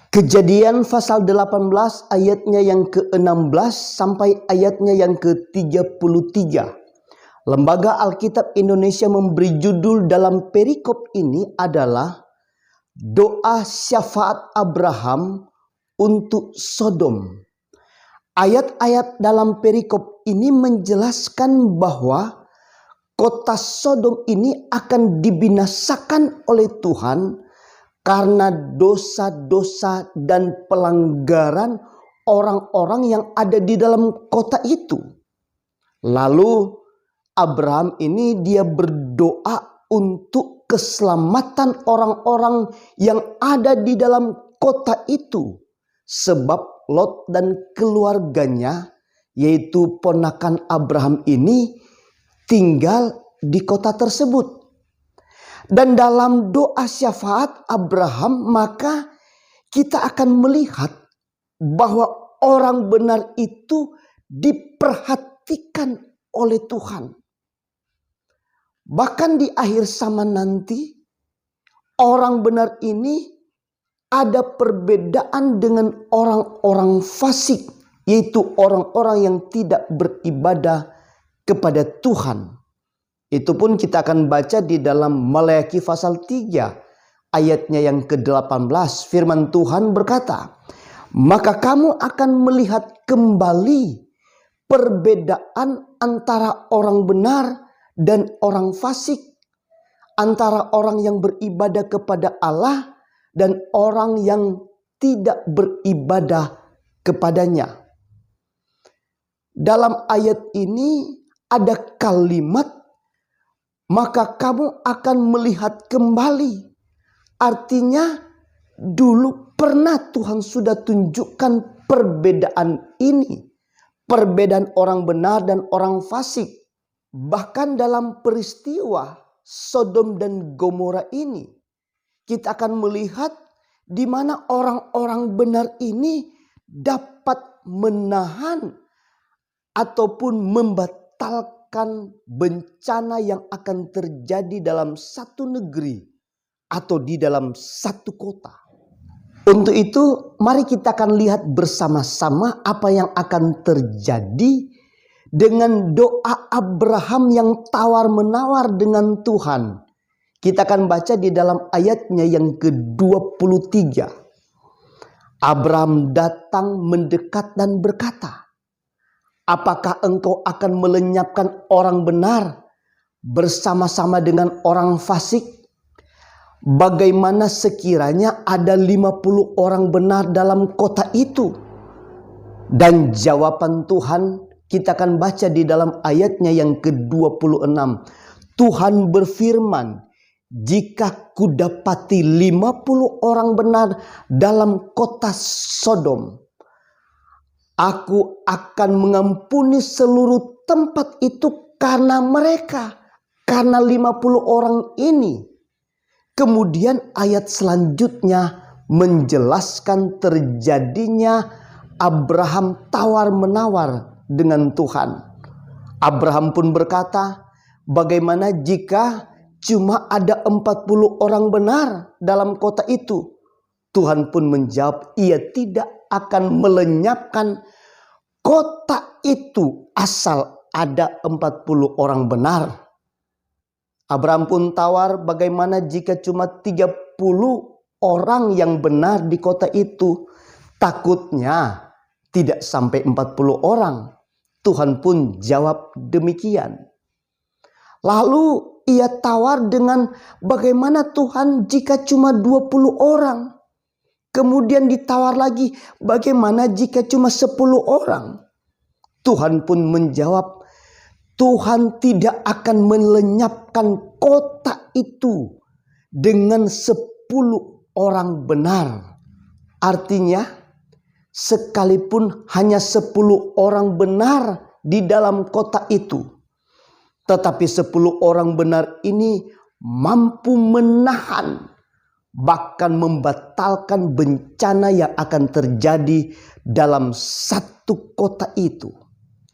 Kejadian pasal 18 ayatnya yang ke-16 sampai ayatnya yang ke-33. Lembaga Alkitab Indonesia memberi judul dalam perikop ini adalah Doa Syafaat Abraham untuk Sodom. Ayat-ayat dalam perikop ini menjelaskan bahwa kota Sodom ini akan dibinasakan oleh Tuhan karena dosa-dosa dan pelanggaran orang-orang yang ada di dalam kota itu. Lalu Abraham ini dia berdoa untuk keselamatan orang-orang yang ada di dalam kota itu. Sebab Lot dan keluarganya, yaitu ponakan Abraham ini, tinggal di kota tersebut. Dan dalam doa syafaat Abraham, maka kita akan melihat bahwa orang benar itu diperhatikan oleh Tuhan. Bahkan di akhir zaman nanti, orang benar ini ada perbedaan dengan orang-orang fasik, yaitu orang-orang yang tidak beribadah kepada Tuhan. Itu pun kita akan baca di dalam Maleakhi pasal 3 ayatnya yang ke-18. Firman Tuhan berkata, "Maka kamu akan melihat kembali perbedaan antara orang benar dan orang fasik, antara orang yang beribadah kepada Allah dan orang yang tidak beribadah kepadanya." Dalam ayat ini ada kalimat "maka kamu akan melihat kembali." Artinya dulu pernah Tuhan sudah tunjukkan perbedaan ini. Perbedaan orang benar dan orang fasik. Bahkan dalam peristiwa Sodom dan Gomora ini, kita akan melihat di mana orang-orang benar ini dapat menahan ataupun membatalkan bencana yang akan terjadi dalam satu negeri atau di dalam satu kota. Untuk itu, mari kita akan lihat bersama-sama apa yang akan terjadi dengan doa Abraham yang tawar-menawar dengan Tuhan. Kita akan baca di dalam ayatnya yang ke-23. Abraham datang mendekat dan berkata, "Apakah engkau akan melenyapkan orang benar bersama-sama dengan orang fasik? Bagaimana sekiranya ada 50 orang benar dalam kota itu?" Dan jawaban Tuhan kita akan baca di dalam ayatnya yang ke-26. Tuhan berfirman, "Jika kudapati 50 orang benar dalam kota Sodom, Aku akan mengampuni seluruh tempat itu karena mereka, karena 50 orang ini." Kemudian ayat selanjutnya menjelaskan terjadinya Abraham tawar-menawar dengan Tuhan. Abraham pun berkata, "Bagaimana jika cuma ada 40 orang benar dalam kota itu?" Tuhan pun menjawab, "Ia tidak akan melenyapkan kota itu asal ada 40 orang benar." Abraham pun tawar, "Bagaimana jika cuma 30 orang yang benar di kota itu?" Takutnya tidak sampai 40 orang. Tuhan pun jawab demikian. Lalu ia tawar dengan, "Bagaimana Tuhan jika cuma 20 orang?" Kemudian ditawar lagi, "Bagaimana jika cuma 10 orang?" Tuhan pun menjawab, Tuhan tidak akan melenyapkan kota itu dengan 10 orang benar. Artinya, sekalipun hanya 10 orang benar di dalam kota itu, tetapi 10 orang benar ini mampu menahan, bahkan membatalkan bencana yang akan terjadi dalam satu kota itu.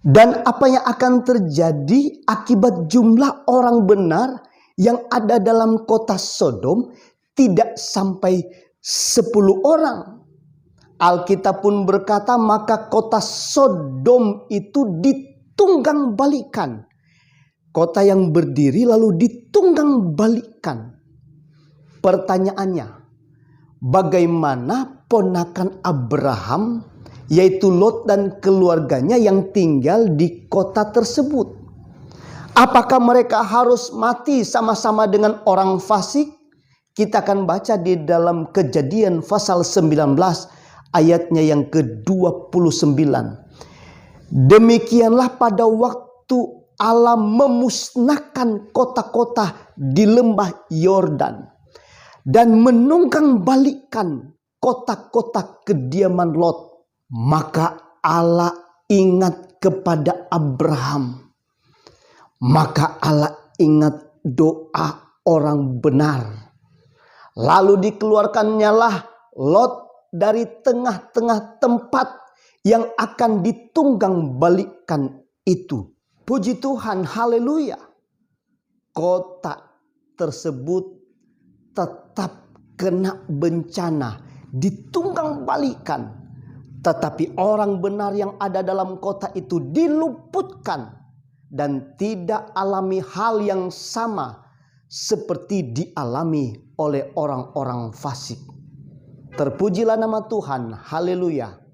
Dan apa yang akan terjadi akibat jumlah orang benar yang ada dalam kota Sodom tidak sampai 10 orang. Alkitab pun berkata, maka kota Sodom itu ditunggang balikan. Kota yang berdiri lalu ditunggang balikan. Pertanyaannya, bagaimana ponakan Abraham, yaitu Lot dan keluarganya yang tinggal di kota tersebut? Apakah mereka harus mati sama-sama dengan orang fasik? Kita akan baca di dalam Kejadian pasal 19 ayatnya yang ke-29. Demikianlah pada waktu Allah memusnahkan kota-kota di lembah Yordan dan menunggang balikan kota-kota kediaman Lot, maka Allah ingat kepada Abraham. Maka Allah ingat doa orang benar. Lalu dikeluarkannya lah Lot dari tengah-tengah tempat yang akan ditunggang balikan itu. Puji Tuhan, haleluya. Kota tersebut tetap kena bencana, ditunggang balikan. Tetapi orang benar yang ada dalam kota itu diluputkan dan tidak alami hal yang sama seperti dialami oleh orang-orang fasik. Terpujilah nama Tuhan, haleluya.